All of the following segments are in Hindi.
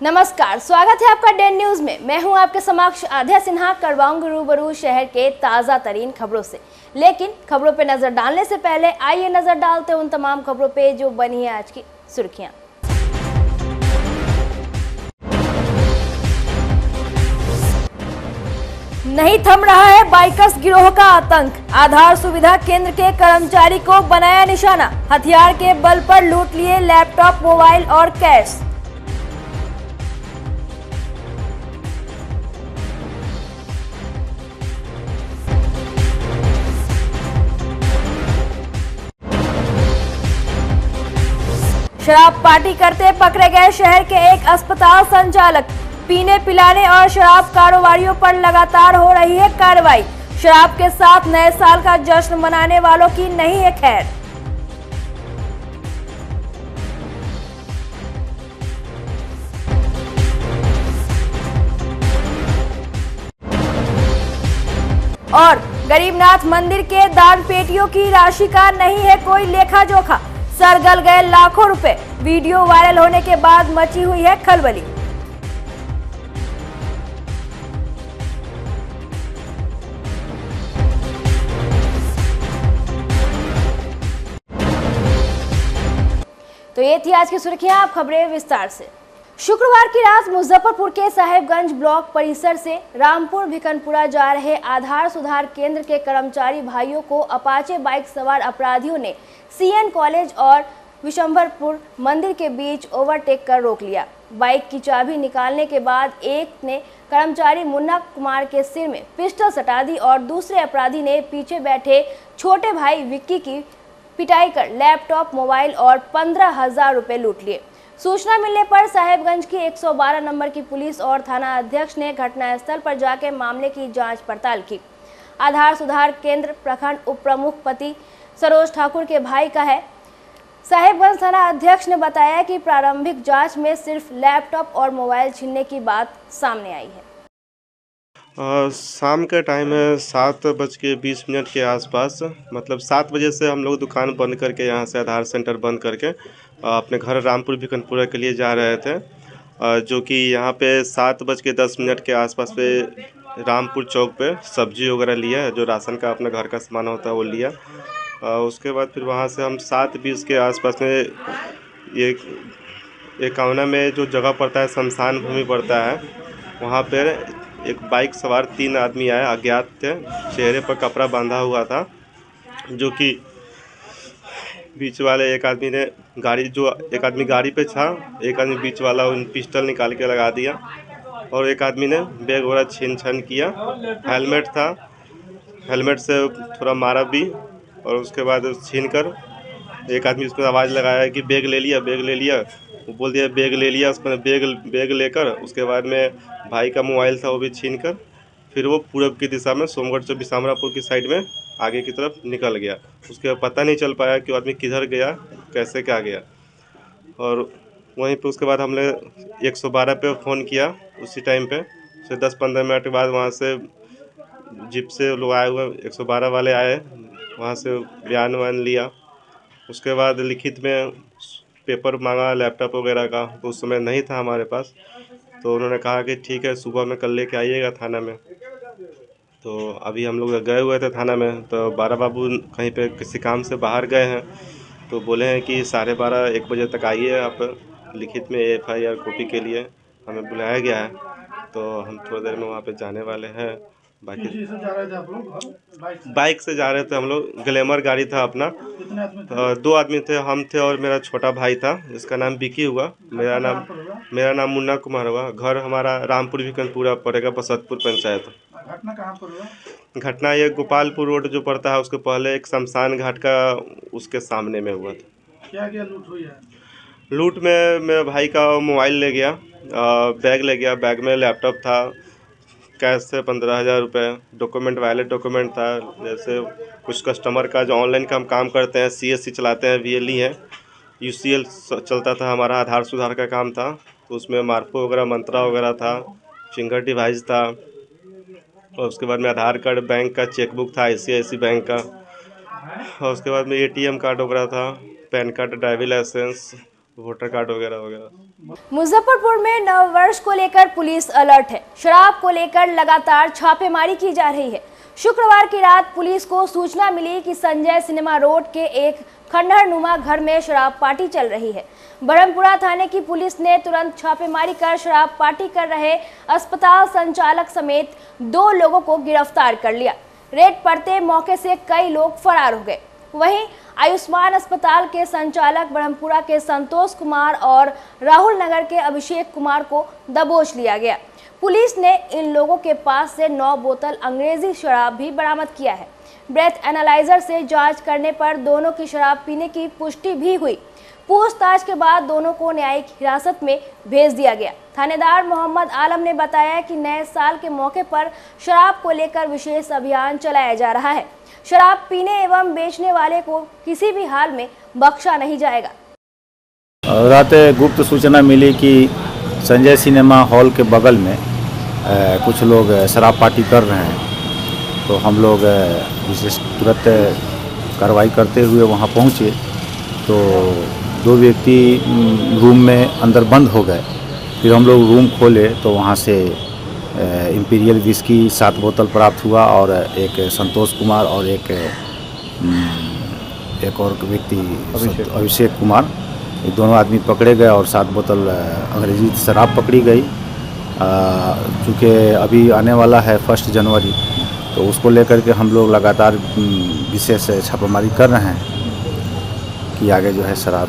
नमस्कार, स्वागत है आपका डेन न्यूज में। मैं हूं आपके समक्ष आध्या सिन्हा। करवाऊंगी रूबरू शहर के ताजा तरीन खबरों से। लेकिन खबरों पे नजर डालने से पहले आइए नजर डालते हैं उन तमाम खबरों पे जो बनी है आज की सुर्खियां। नहीं थम रहा है बाइकर्स गिरोह का आतंक। आधार सुविधा केंद्र के कर्मचारी को बनाया निशाना। हथियार के बल पर लूट लिए लैपटॉप, मोबाइल और कैश। शराब पार्टी करते पकड़े गए शहर के एक अस्पताल संचालक। पीने पिलाने और शराब कारोबारियों पर लगातार हो रही है कार्रवाई। शराब के साथ नए साल का जश्न मनाने वालों की नहीं है खैर। और गरीबनाथ मंदिर के दान पेटियों की राशि का नहीं है कोई लेखा जोखा। सरगल गए लाखों रुपए। वीडियो वायरल होने के बाद मची हुई है खलबली। तो ये थी आज की सुर्खियां। आप खबरें विस्तार से। शुक्रवार की रात मुजफ्फरपुर के साहेबगंज ब्लॉक परिसर से रामपुर भिकनपुरा जा रहे आधार सुधार केंद्र के कर्मचारी भाइयों को अपाचे बाइक सवार अपराधियों ने सीएन कॉलेज और विशंभरपुर मंदिर के बीच ओवरटेक कर रोक लिया। बाइक की चाबी निकालने के बाद एक ने कर्मचारी मुन्ना कुमार के सिर में पिस्टल सटा दी और दूसरे अपराधी ने पीछे बैठे छोटे भाई विक्की की पिटाई कर लैपटॉप, मोबाइल और 15,000 रुपए लूट लिए। सूचना मिलने पर साहेबगंज की 112 नंबर की पुलिस और थाना अध्यक्ष ने घटनास्थल पर जाकर मामले की जांच पड़ताल की। आधार सुधार केंद्र प्रखंड उप प्रमुख पति सरोज ठाकुर के भाई का है। साहेबगंज थाना अध्यक्ष ने बताया कि प्रारंभिक जांच में सिर्फ लैपटॉप और मोबाइल छीनने की बात सामने आई है। शाम का टाइम है 7:20 के आसपास। मतलब 7 बजे से हम लोग दुकान बंद करके यहाँ से आधार सेंटर बंद करके अपने घर रामपुर भिकनपुरा के लिए जा रहे थे, जो कि यहाँ पे 7:10 के आसपास पे रामपुर चौक पे सब्जी वगैरह लिया, जो राशन का अपना घर का सामान होता है वो लिया। उसके बाद फिर वहाँ से हम 7:20 के आसपास में ये कावना में जो जगह पड़ता है, शमशान भूमि पड़ता है, वहाँ पर एक बाइक सवार 3 आदमी आए, अज्ञात थे। चेहरे पर कपड़ा बांधा हुआ था, जो कि बीच वाले एक आदमी ने एक आदमी गाड़ी पे था, एक आदमी बीच वाला उन पिस्टल निकाल के लगा दिया और एक आदमी ने बैग वगैरह छीन छान किया। हेलमेट था, हेलमेट से थोड़ा मारा भी और उसके बाद छीन कर एक आदमी उसको आवाज़ लगाया कि बैग ले लिया, बैग ले लिया। वो बोल दिया बैग ले लिया। उसमें बैग लेकर उसके बाद में भाई का मोबाइल था वो भी छीन कर फिर वो पूरब की दिशा में सोमगढ़ से बिसामरापुर की साइड में आगे की तरफ निकल गया। उसके पता नहीं चल पाया कि आदमी किधर गया, कैसे क्या गया। और वहीं पे उसके बाद हमने 112 पे फ़ोन किया। उसी टाइम पे फिर 10-15 मिनट के बाद वहाँ से जिप से लोग आए हुए 112 वाले आए, वहाँ से बयान वान लिया। उसके बाद लिखित में पेपर मांगा लैपटॉप वगैरह का, तो उस समय नहीं था हमारे पास। तो उन्होंने कहा कि ठीक है सुबह में कल लेके आइएगा थाना में। तो अभी हम लोग गए हुए थे थाना में, तो 12 बाबू कहीं पे किसी काम से बाहर गए हैं, तो बोले हैं कि 12:30-1 बजे तक आइए आप लिखित में FIR कॉपी के लिए। हमें बुलाया गया है, तो हम थोड़ी देर में वहाँ पे जाने वाले हैं। बाकी बाइक से जा रहे थे हम लोग, ग्लैमर गाड़ी था अपना। 2 आदमी थे, हम थे और मेरा छोटा भाई था जिसका नाम विकी हुआ। मेरा नाम मुन्ना कुमार हुआ। घर हमारा रामपुर भिकनपुरा पड़ेगा, बसतपुर पंचायत। घटना कहाँ पर हुआ? घटना ये गोपालपुर रोड जो पड़ता है उसके पहले एक शमशान घाट का उसके सामने में हुआ था। क्या लूट हुई है? लूट में मेरे भाई का मोबाइल ले गया, बैग ले गया, बैग में लैपटॉप था, कैश से 15,000 रुपये, डॉक्यूमेंट वैलिड डॉक्यूमेंट था। जैसे कुछ कस्टमर का जो ऑनलाइन काम करते हैं, CSC चलाते हैं, VLE है, UCL चलता था, हमारा आधार सुधार का काम था। तो उसमें मार्को वगैरह, मंत्रा वगैरह था, फिंगर डिवाइस था। और उसके बाद में आधार कार्ड, बैंक का चेकबुक था ICICI बैंक का। और उसके बाद में ATM कार्ड वगैरह था, PAN card, driving licence, voter card वगैरह वगैरह। मुजफ्फरपुर में नववर्ष को लेकर पुलिस अलर्ट है। शराब को लेकर लगातार छापेमारी की जा रही है। शुक्रवार की रात पुलिस को सूचना मिली कि संजय सिनेमा रोड के एक खंडहरनुमा घर में शराब पार्टी चल रही है। ब्रह्मपुरा थाने की पुलिस ने तुरंत छापेमारी कर शराब पार्टी कर रहे अस्पताल संचालक समेत 2 लोगों को गिरफ्तार कर लिया। रेड पड़ते मौके से कई लोग फरार हो गए। वहीं आयुष्मान अस्पताल के संचालक ब्रह्मपुरा के संतोष कुमार और राहुल नगर के अभिषेक कुमार को दबोच लिया गया। पुलिस ने इन लोगों के पास से 9 बोतल अंग्रेजी शराब भी बरामद किया है। ब्रेथ एनालाइजर से जांच करने पर दोनों की शराब पीने की पुष्टि भी हुई। पूछताछ के बाद दोनों को न्यायिक हिरासत में भेज दिया गया। थानेदार मोहम्मद आलम ने बताया कि नए साल के मौके पर शराब को लेकर विशेष अभियान चलाया जा रहा है। शराब पीने एवं बेचने वाले को किसी भी हाल में बख्शा नहीं जाएगा। रात गुप्त सूचना मिली कि संजय सिनेमा हॉल के बगल में कुछ लोग शराब पार्टी कर रहे हैं, तो हम लोग विशेष तुरंत कार्रवाई करते हुए वहां पहुंचे तो 2 व्यक्ति रूम में अंदर बंद हो गए। फिर हम लोग रूम खोले तो वहां से इंपीरियल विस्की 7 बोतल प्राप्त हुआ और एक संतोष कुमार और एक और व्यक्ति अभिषेक कुमार, ये दोनों आदमी पकड़े गए और 7 बोतल अंग्रेजी शराब पकड़ी गई। चूँकि अभी आने वाला है 1 जनवरी, तो उसको लेकर के हम लोग लगातार विशेष छापामारी कर रहे हैं कि आगे जो है शराब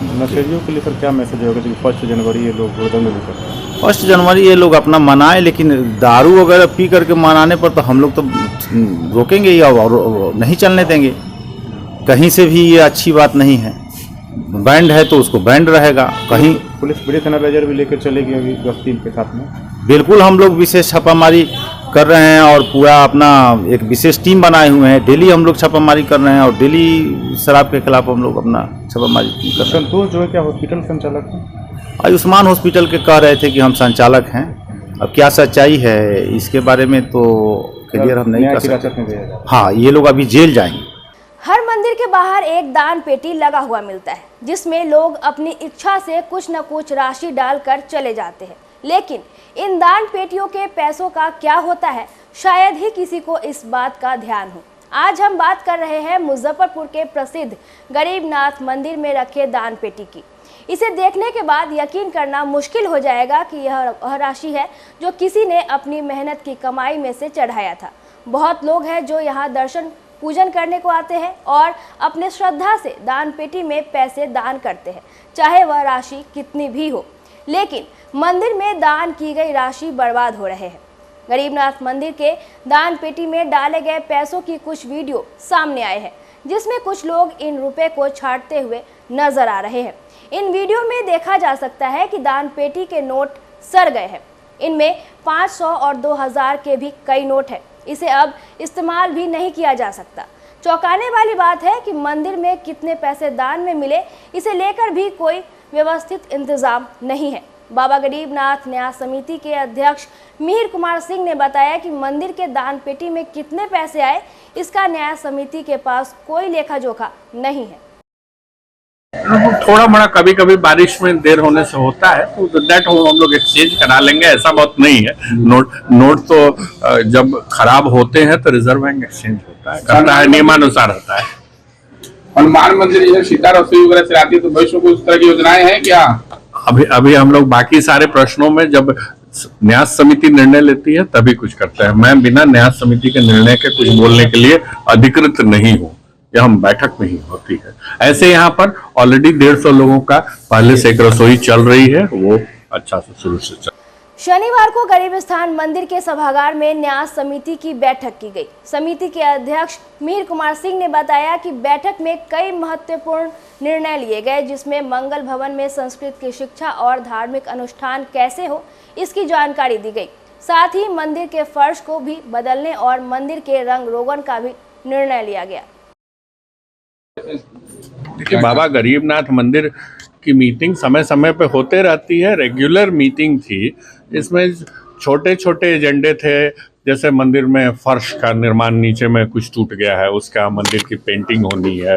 नशेड़ियों के लिए सर क्या मैसेज होगा कि 1 जनवरी ये लोग हुड़दंग भी करते हैं? 1 जनवरी ये लोग अपना मनाएं, लेकिन दारू वगैरह पी करके मनाने पर तो हम लोग तो रोकेंगे ही और नहीं चलने देंगे। कहीं से भी ये अच्छी बात नहीं है। बैंड है तो उसको बैंड रहेगा। कहीं पुलिस ब्रेथ एनालाइजर भी लेकर चलेगी अभी गश्ती के साथ में? बिल्कुल, हम लोग विशेष छापामारी कर रहे हैं और पूरा अपना एक विशेष टीम बनाए हुए हैं। डेली हम लोग छापामारी कर रहे हैं और डेली शराब के खिलाफ हम लोग अपना छापामारी कर रहे हैं। संतोष जो है क्या हॉस्पिटल संचालक हैं? आयुष्मान हॉस्पिटल के कह रहे थे कि हम संचालक हैं। अब क्या सच्चाई है इसके बारे में तो क्लियर हम नहीं कर सकते। हाँ, ये लोग अभी जेल जाएंगे। हर मंदिर के बाहर एक दान पेटी लगा हुआ मिलता है, जिसमें लोग अपनी इच्छा से कुछ न कुछ राशि डालकर चले जाते हैं। लेकिन इन दान पेटियों के पैसों का क्या होता है, शायद ही किसी को इस बात का ध्यान हो। आज हम बात कर रहे हैं मुजफ्फरपुर के प्रसिद्ध गरीबनाथ मंदिर में रखे दान पेटी की। इसे देखने के बाद यकीन करना मुश्किल हो जाएगा कि यह वह राशि है जो किसी ने अपनी मेहनत की कमाई में से चढ़ाया था। बहुत लोग हैं जो यहाँ दर्शन पूजन करने को आते हैं और अपने श्रद्धा से दान पेटी में पैसे दान करते हैं, चाहे वह राशि कितनी भी हो। लेकिन मंदिर में दान की गई राशि बर्बाद हो रहे हैं। गरीबनाथ मंदिर के दान पेटी में डाले गए पैसों की कुछ वीडियो सामने आए हैं, जिसमें कुछ लोग इन रुपए को छांटते हुए नजर आ रहे हैं। इन वीडियो में देखा जा सकता है कि दान पेटी के नोट सड़ गए हैं। इनमें 500 और 2000 के भी कई नोट हैं। इसे अब इस्तेमाल भी नहीं किया जा सकता। चौंकाने वाली बात है कि मंदिर में कितने पैसे दान में मिले, इसे लेकर भी कोई व्यवस्थित इंतजाम नहीं है। बाबा गरीबनाथ न्यास समिति के अध्यक्ष मिहिर कुमार सिंह ने बताया कि मंदिर के दान पेटी में कितने पैसे आए, इसका न्यास समिति के पास कोई लेखा जोखा नहीं है। थोड़ा बड़ा कभी कभी बारिश में देर होने से होता है, तो दैट हम लोग एक्सचेंज करा लेंगे, ऐसा बहुत नहीं है। नोट तो जब खराब होते हैं तो रिजर्व बैंक एक्सचेंज होता है, करता है, नियमानुसार होता है। हनुमान मंदिर जैसे सीता रसोई वगैरह चलाती है, तो भविष्य में उस तरह की योजनाएं हैं क्या? अभी हम लोग बाकी सारे प्रश्नों में जब न्यास समिति निर्णय लेती है तभी कुछ करते हैं। मैं बिना न्यास समिति के निर्णय के कुछ बोलने के लिए अधिकृत नहीं हूँ। यह हम बैठक में ही होती है। ऐसे यहाँ पर ऑलरेडी 150 लोगों का पहले से एक रसोई चल रही है, वो अच्छा से शुरू से चल। शनिवार को गरीब स्थान मंदिर के सभागार में न्यास समिति की बैठक की गई। समिति के अध्यक्ष मिहिर कुमार सिंह ने बताया कि बैठक में कई महत्वपूर्ण निर्णय लिए गए, जिसमें मंगल भवन में संस्कृत की शिक्षा और धार्मिक अनुष्ठान कैसे हो, इसकी जानकारी दी गई। साथ ही मंदिर के फर्श को भी बदलने और मंदिर के रंग रोगन का भी निर्णय लिया गया। देखिए, बाबा गरीबनाथ मंदिर की मीटिंग समय समय पे होते रहती है, रेगुलर मीटिंग थी। इसमें छोटे छोटे एजेंडे थे, जैसे मंदिर में फर्श का निर्माण नीचे में कुछ टूट गया है, उसका मंदिर की पेंटिंग होनी है,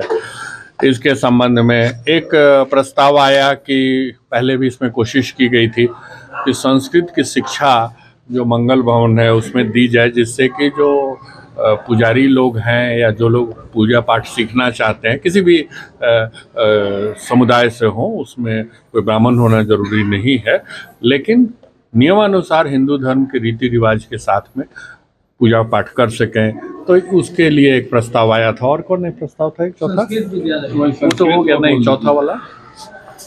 इसके संबंध में एक प्रस्ताव आया कि पहले भी इसमें कोशिश की गई थी कि संस्कृत की शिक्षा जो मंगल भवन है उसमें दी जाए, जिससे कि जो पुजारी लोग हैं या जो लोग पूजा पाठ सीखना चाहते हैं किसी भी समुदाय से हों, उसमें कोई ब्राह्मण होना जरूरी नहीं है, लेकिन नियमानुसार हिंदू धर्म के रीति रिवाज के साथ में पूजा पाठ कर सकें, तो उसके लिए एक प्रस्ताव आया था। और कौन एक प्रस्ताव था? एक चौथा वो तो हो गया, नहीं चौथा वाला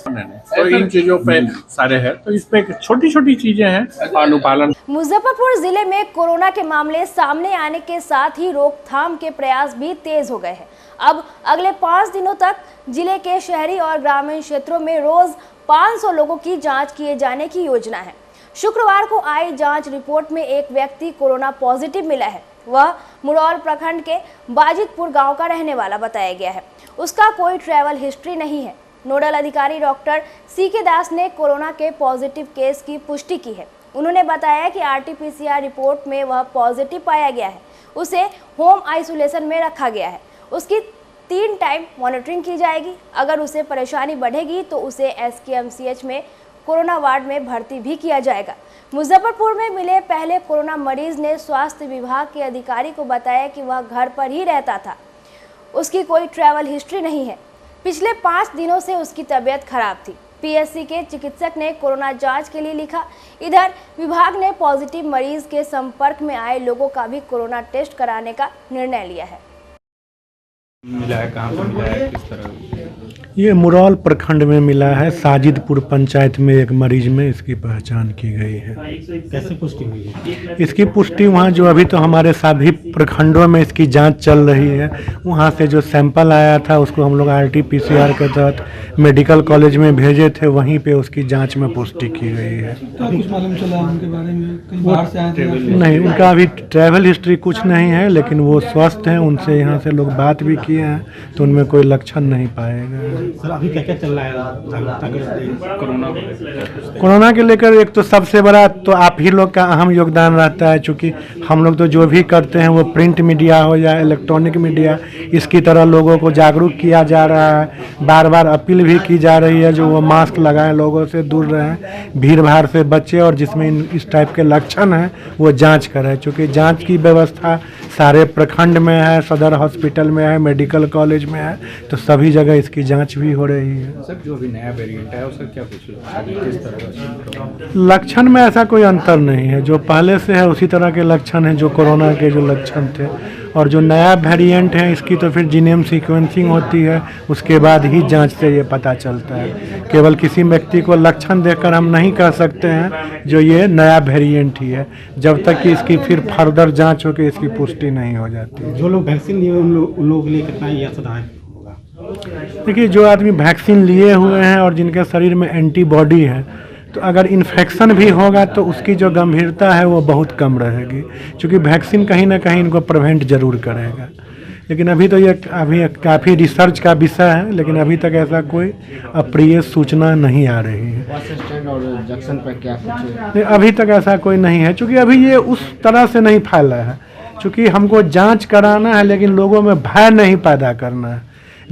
नहीं। तो इन चीजों पे सारे हैं, तो इसमें छोटी छोटी चीजें हैं अनुपालन। मुजफ्फरपुर जिले में कोरोना के मामले सामने आने के साथ ही रोकथाम के प्रयास भी तेज हो गए हैं। अब अगले 5 दिनों तक जिले के शहरी और ग्रामीण क्षेत्रों में रोज 500 लोगों की जांच किए जाने की योजना है। शुक्रवार को आई जांच रिपोर्ट में एक व्यक्ति कोरोना पॉजिटिव मिला है। वह मुरौल प्रखंड के बाजितपुर गांव का रहने वाला बताया गया है। उसका कोई ट्रैवल हिस्ट्री नहीं है। नोडल अधिकारी डॉक्टर CK दास ने कोरोना के पॉजिटिव केस की पुष्टि की है। उन्होंने बताया कि RT-PCR रिपोर्ट में वह पॉजिटिव पाया गया है। उसे होम आइसोलेशन में रखा गया है। उसकी 3 टाइम मॉनिटरिंग की जाएगी। अगर उसे परेशानी बढ़ेगी तो उसे SKMCH में कोरोना वार्ड में भर्ती भी किया जाएगा। मुजफ्फरपुर में मिले पहले कोरोना मरीज ने स्वास्थ्य विभाग के अधिकारी को बताया कि वह घर पर ही रहता था। उसकी कोई ट्रैवल हिस्ट्री नहीं है। पिछले 5 दिनों से उसकी तबीयत खराब थी। PSC के चिकित्सक ने कोरोना जांच के लिए लिखा। इधर विभाग ने पॉजिटिव मरीज के संपर्क में आए लोगों का भी कोरोना टेस्ट कराने का निर्णय लिया है। मिला है, कहाँ पर मिला है, किस तरह? ये मुरौल प्रखंड में मिला है। साजिदपुर पंचायत में एक मरीज में इसकी पहचान की गई है। कैसे पुष्टि हुई है? इसकी पुष्टि वहाँ जो अभी तो हमारे सभी प्रखंडों में इसकी जांच चल रही है, वहाँ से जो सैंपल आया था उसको हम लोग RT-PCR के तहत मेडिकल कॉलेज में भेजे थे, वहीं पे उसकी जांच में पुष्टि की गई है। क्या कुछ मालूम चला उनके बारे में? कहीं बाहर से आए थे? नहीं, उनका अभी ट्रैवल हिस्ट्री कुछ नहीं है, लेकिन वो स्वस्थ हैं। उनसे यहाँ से लोग बात भी किए हैं तो उनमें कोई लक्षण नहीं पाए गए। सर अभी क्या क्या चल रहा है कोरोना के लेकर? एक तो सबसे बड़ा तो आप ही लोग का अहम योगदान रहता है, चूँकि हम लोग तो जो भी करते हैं वो प्रिंट मीडिया हो या इलेक्ट्रॉनिक मीडिया, इसकी तरह लोगों को जागरूक किया जा रहा है। बार बार अपील भी की जा रही है जो वो मास्क लगाएं, लोगों से दूर रहें, भीड़ भाड़ से बचें, और जिसमें इस टाइप के लक्षण हैं वो जांच करें। चूँकि जांच की व्यवस्था सारे प्रखंड में है, सदर हॉस्पिटल में है, मेडिकल कॉलेज में है, तो सभी जगह इसकी जांच भी हो रही है। सर जो अभी नया वेरिएंट है उसका क्या कुछ किस तरह का लक्षण में ऐसा कोई अंतर नहीं है। जो पहले से है उसी तरह के लक्षण हैं जो कोरोना के जो लक्षण थे। और जो नया वेरिएंट है इसकी तो फिर जीनोम सीक्वेंसिंग होती है, उसके बाद ही जांच से ये पता चलता है। केवल किसी व्यक्ति को लक्षण देखकर हम नहीं कह सकते हैं जो ये नया वेरिएंट ही है, जब तक कि इसकी फिर फर्दर जांच होकर इसकी पुष्टि नहीं हो जाती। जो लोग वैक्सीन लिए उन लोगों के लिए कितना ये असरदायक होगा? देखिए, जो आदमी वैक्सीन लिए हुए हैं और जिनके शरीर में एंटीबॉडी है, तो अगर इन्फेक्शन भी होगा तो उसकी जो गंभीरता है वो बहुत कम रहेगी, क्योंकि वैक्सीन कहीं ना कहीं इनको प्रिवेंट जरूर करेगा। लेकिन अभी तो ये काफ़ी रिसर्च का विषय है, लेकिन अभी तक ऐसा कोई अप्रिय सूचना नहीं आ रही है। बस स्टैंड और जंक्शन पर क्या कुछ? अभी तक ऐसा कोई नहीं है, क्योंकि अभी ये उस तरह से नहीं फैला है। क्योंकि हमको जांच कराना है, लेकिन लोगों में भय नहीं पैदा करना है।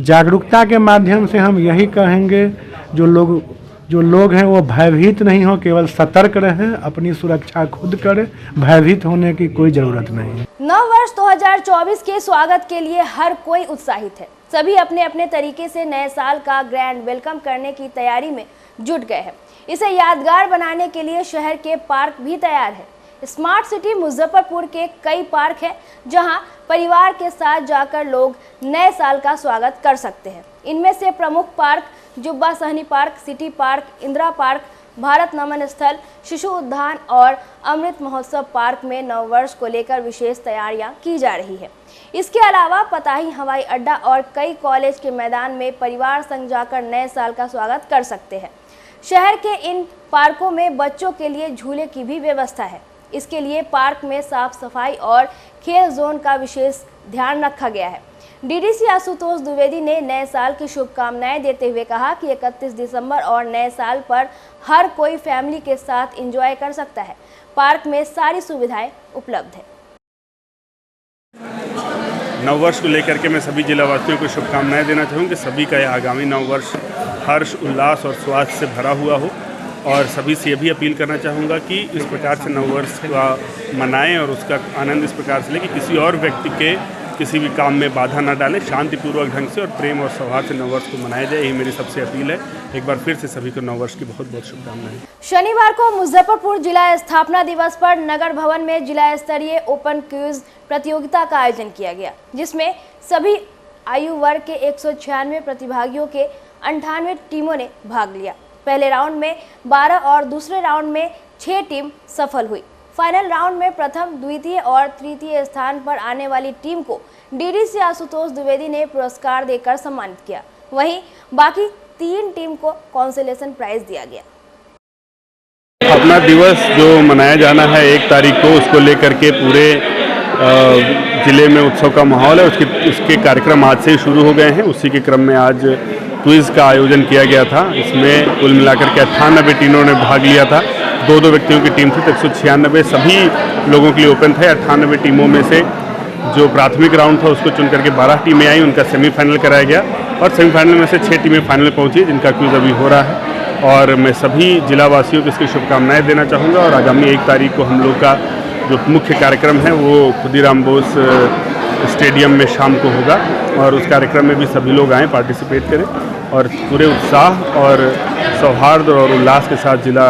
जागरूकता के माध्यम से हम यही कहेंगे जो लोग हैं वो भयभीत नहीं हो, केवल सतर्क रहें, अपनी सुरक्षा खुद करें, भयभीत होने की कोई ज़रूरत नहीं है। नव वर्ष 2024 के स्वागत के लिए हर कोई उत्साहित है। सभी अपने अपने तरीके से नए साल का ग्रैंड वेलकम करने की तैयारी में जुट गए हैं। इसे यादगार बनाने के लिए शहर के पार्क भी तैयार है। स्मार्ट सिटी मुजफ्फरपुर के कई पार्क हैं जहां परिवार के साथ जाकर लोग नए साल का स्वागत कर सकते हैं। इनमें से प्रमुख park Jubba Sahni park, city park, Indira park, Bharat Naman Sthal, शिशु उद्यान और अमृत महोत्सव पार्क में नव वर्ष को लेकर विशेष तैयारियां की जा रही है। इसके अलावा पताही हवाई अड्डा और कई कॉलेज के मैदान में परिवार संग जाकर नए साल का स्वागत कर सकते हैं। शहर के इन पार्कों में बच्चों के लिए झूले की भी व्यवस्था है। इसके लिए पार्क में साफ सफाई और खेल जोन का विशेष ध्यान रखा गया है। डीडीसी आशुतोष द्विवेदी ने नए साल की शुभकामनाएं देते हुए कहा कि 31 दिसंबर और नए साल पर हर कोई फैमिली के साथ एंजॉय कर सकता है। पार्क में सारी सुविधाएं उपलब्ध है। नववर्ष को लेकर के मैं सभी जिलावासियों को शुभकामनाएं देना चाहूँगा कि सभी का यह आगामी नववर्ष हर्ष उल्लास और स्वास्थ्य से भरा हुआ हो, और सभी से ये भी अपील करना चाहूँगा कि इस प्रकार से नववर्ष का मनाएं और उसका आनंद इस प्रकार से लें कि किसी और व्यक्ति के किसी भी काम में बाधा न डालें, शांतिपूर्वक ढंग से और प्रेम और सौहार्द से नववर्ष को मनाया जाए। यही मेरी सबसे अपील है। एक बार फिर से सभी को नववर्ष की बहुत बहुत शुभकामनाएं। शनिवार को मुजफ्फरपुर जिला स्थापना दिवस पर नगर भवन में जिला स्तरीय ओपन क्विज प्रतियोगिता का आयोजन किया गया, जिसमें सभी आयु वर्ग के 196 प्रतिभागियों के 98 टीमों ने भाग लिया। पहले राउंड में 12 और दूसरे राउंड में 6 टीम सफल हुई। फाइनल राउंड में प्रथम, द्वितीय और तृतीय स्थान पर आने वाली टीम को डीडीसी आशुतोष द्विवेदी ने पुरस्कार देकर सम्मानित किया। वहीं बाकी 3 टीम को कॉन्सोलेशन प्राइज दिया गया। अपना दिवस जो मनाया जाना है 1 तारीख को, उसको लेकर के पूरे जिले में उत्सव का माहौल है। उसके कार्यक्रम आज से ही शुरू हो गए हैं। उसी के क्रम में आज क्विज़ का आयोजन किया गया था। इसमें कुल मिलाकर के 98 टीमों ने भाग लिया था। 2-2 व्यक्तियों की टीम थी, 196 सभी लोगों के लिए ओपन थे। 98 टीमों में से जो प्राथमिक राउंड था उसको चुन करके 12 टीमें आई, उनका सेमीफाइनल कराया गया और सेमीफाइनल में से 6 टीमें फाइनल पहुंची, जिनका क्विज़ अभी हो रहा है। और मैं सभी जिलावासियों को इसकी शुभकामनाएं देना चाहूँगा। और आगामी 1 तारीख को हम लोग का जो मुख्य कार्यक्रम है वो खुदीराम बोस स्टेडियम में शाम को होगा, और उस कार्यक्रम में भी सभी लोग आएँ, पार्टिसिपेट करें और पूरे उत्साह और सौहार्द और उल्लास के साथ जिला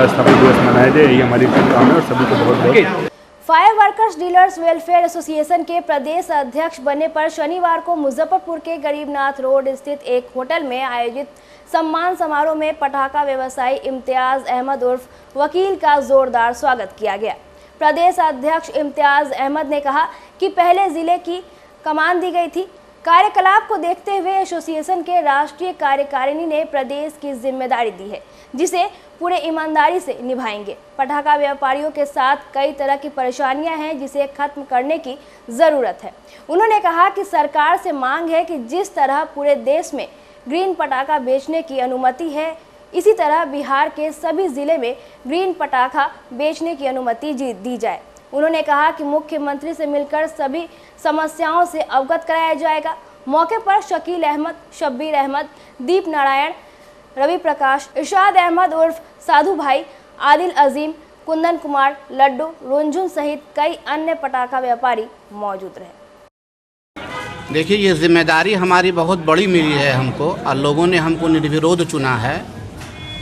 स्थापना दिवस मनाया जाए। यही हमारी शुभकामनाएं और सभी को बहुत बहुत। Fire workers dealers welfare association के प्रदेश अध्यक्ष बनने पर शनिवार को मुजफ्फरपुर के गरीबनाथ रोड स्थित एक होटल में आयोजित सम्मान समारोह में पटाखा व्यवसायी इम्तियाज अहमद उर्फ वकील का जोरदार स्वागत किया गया। प्रदेश अध्यक्ष इम्तियाज अहमद ने कहा कि पहले जिले की कमान दी गई थी। कार्यकलाप को देखते हुए एसोसिएशन के राष्ट्रीय कार्यकारिणी ने प्रदेश की जिम्मेदारी दी है, जिसे पूरे ईमानदारी से निभाएंगे। पटाखा व्यापारियों के साथ कई तरह की परेशानियां हैं, जिसे खत्म करने की ज़रूरत है। उन्होंने कहा कि सरकार से मांग है कि जिस तरह पूरे देश में ग्रीन पटाखा बेचने की अनुमति है, इसी तरह बिहार के सभी ज़िले में ग्रीन पटाखा बेचने की अनुमति दी जाए। उन्होंने कहा कि मुख्यमंत्री से मिलकर सभी समस्याओं से अवगत कराया जाएगा। मौके पर शकील अहमद, शब्बीर अहमद, दीप नारायण, रवि प्रकाश, इरशाद अहमद उर्फ साधु भाई, आदिल अजीम, कुंदन कुमार, लड्डू, रुंझुन सहित कई अन्य पटाखा व्यापारी मौजूद रहे। देखिए, ये जिम्मेदारी हमारी बहुत बड़ी मिली है हमको, और लोगों ने हमको निर्विरोध चुना है।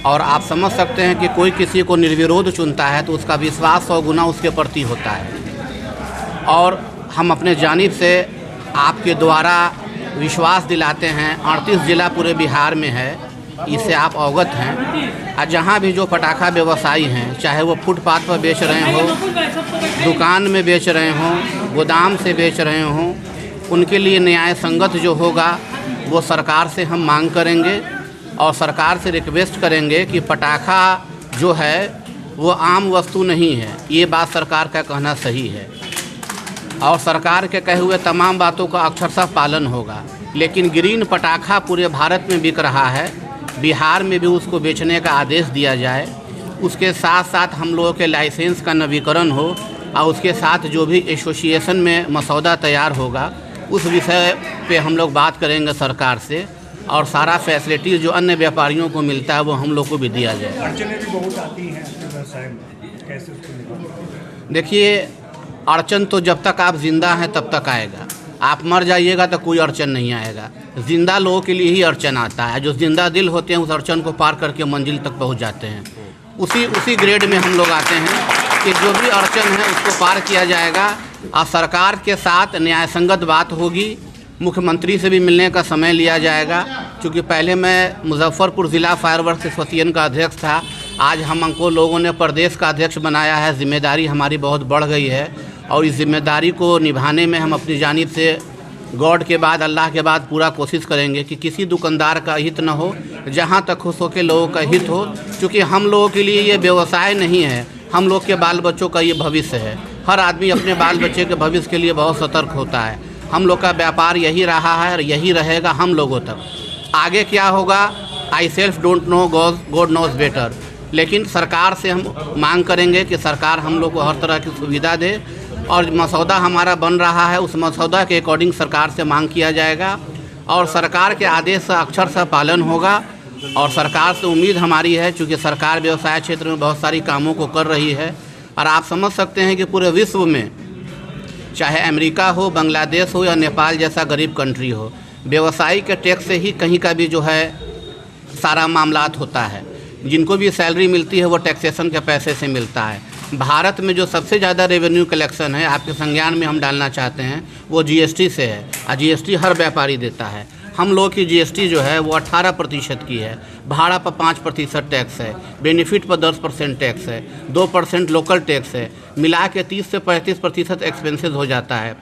और आप समझ सकते हैं कि कोई किसी को निर्विरोध चुनता है तो उसका विश्वास 100 गुना उसके प्रति होता है। और हम अपने जानिब से आपके द्वारा विश्वास दिलाते हैं। 38 जिला पूरे बिहार में है, इससे आप अवगत हैं। और जहाँ भी जो पटाखा व्यवसायी हैं, चाहे वो फुटपाथ पर बेच रहे हों, दुकान में बेच रहे हों, गोदाम से बेच रहे हों, उनके लिए न्याय संगत जो होगा वो सरकार से हम मांग करेंगे और सरकार से रिक्वेस्ट करेंगे कि पटाखा जो है वो आम वस्तु नहीं है। ये बात सरकार का कहना सही है और सरकार के कहे हुए तमाम बातों का अक्षरशः पालन होगा। लेकिन ग्रीन पटाखा पूरे भारत में बिक रहा है, बिहार में भी उसको बेचने का आदेश दिया जाए। उसके साथ साथ हम लोगों के लाइसेंस का नवीकरण हो और उसके साथ जो भी एसोसिएशन में मसौदा तैयार होगा उस विषय पे हम लोग बात करेंगे सरकार से, और सारा फैसिलिटी जो अन्य व्यापारियों को मिलता है वो हम लोग को भी दिया जाए। अड़चनें भी बहुत आती हैं व्यवसाय में, कैसे उसको निभाएंगे? देखिए, अड़चन तो जब तक आप जिंदा हैं तब तक आएगा। आप मर जाइएगा तो कोई अड़चन नहीं आएगा। जिंदा लोगों के लिए ही अड़चन आता है। जो जिंदा दिल होते हैं उस अड़चन को पार करके मंजिल तक पहुंच जाते हैं। उसी ग्रेड में हम लोग आते हैं कि जो भी अड़चन है उसको पार किया जाएगा और सरकार के साथ न्यायसंगत बात होगी। मुख्यमंत्री से भी मिलने का समय लिया जाएगा, क्योंकि पहले मैं मुजफ्फरपुर ज़िला फायरवर्क्स एसोसिएशन का अध्यक्ष था। आज हमको लोगों ने प्रदेश का अध्यक्ष बनाया है। जिम्मेदारी हमारी बहुत बढ़ गई है और इस जिम्मेदारी को निभाने में हम अपनी जानिब से गॉड के बाद, अल्लाह के बाद पूरा कोशिश करेंगे कि किसी दुकानदार का हित न हो, जहाँ तक हो सके लोगों का हित हो। क्योंकि हम लोगों के लिए ये व्यवसाय नहीं है, हम लोग के बाल बच्चों का ये भविष्य है। हर आदमी अपने बाल बच्चे के भविष्य के लिए बहुत सतर्क होता है। हम लोग का व्यापार यही रहा है और यही रहेगा हम लोगों तक। आगे क्या होगा, I self don't know, God knows better. लेकिन सरकार से हम मांग करेंगे कि सरकार हम लोग को हर तरह की सुविधा दे और मसौदा हमारा बन रहा है, उस मसौदा के अकॉर्डिंग सरकार से मांग किया जाएगा और सरकार के आदेश का अक्षर से पालन होगा। और सरकार से उम्मीद हमारी है, चूँकि सरकार व्यवसाय क्षेत्र में बहुत सारी कामों को कर रही है और आप समझ सकते हैं कि पूरे विश्व में चाहे अमेरिका हो, बांग्लादेश हो या नेपाल जैसा गरीब कंट्री हो, व्यवसायी के टैक्स से ही कहीं का भी जो है सारा मामलात होता है। जिनको भी सैलरी मिलती है वो टैक्सेशन के पैसे से मिलता है। भारत में जो सबसे ज़्यादा रेवेन्यू कलेक्शन है, आपके संज्ञान में हम डालना चाहते हैं, वो जीएसटी से है और जीएसटी हर व्यापारी देता है। हम लोग की जीएसटी जो है वो 18% की है, भाड़ा पर 5% टैक्स है, बेनिफिट पर 10% टैक्स है, 2% लोकल टैक्स है, मिला के 30 से 35% एक्सपेंसेस हो जाता है।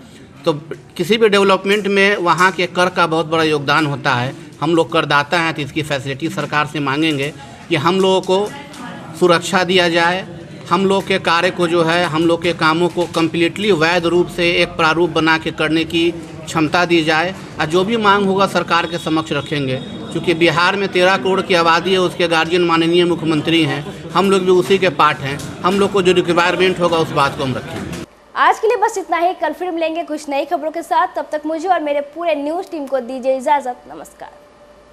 तो किसी भी डेवलपमेंट में वहाँ के कर का बहुत बड़ा योगदान होता है। हम लोग करदाता हैं तो इसकी फैसिलिटी सरकार से मांगेंगे कि हम लोगों को सुरक्षा दिया जाए, हम लोग के कार्य को जो है, हम लोग के कामों को कम्प्लीटली वैध रूप से एक प्रारूप बना के करने की क्षमता दी जाए और जो भी मांग होगा सरकार के समक्ष रखेंगे। क्योंकि बिहार में 13 करोड़ की आबादी है, उसके गार्जियन माननीय मुख्यमंत्री हैं, हम लोग भी उसी के पार्ट हैं। हम लोग को जो रिक्वायरमेंट होगा उस बात को हम रखेंगे। आज के लिए बस इतना ही। कल फिर मिलेंगे कुछ नई खबरों के साथ। तब तक मुझे और मेरे पूरे न्यूज़ टीम को दीजिए इजाज़त। नमस्कार।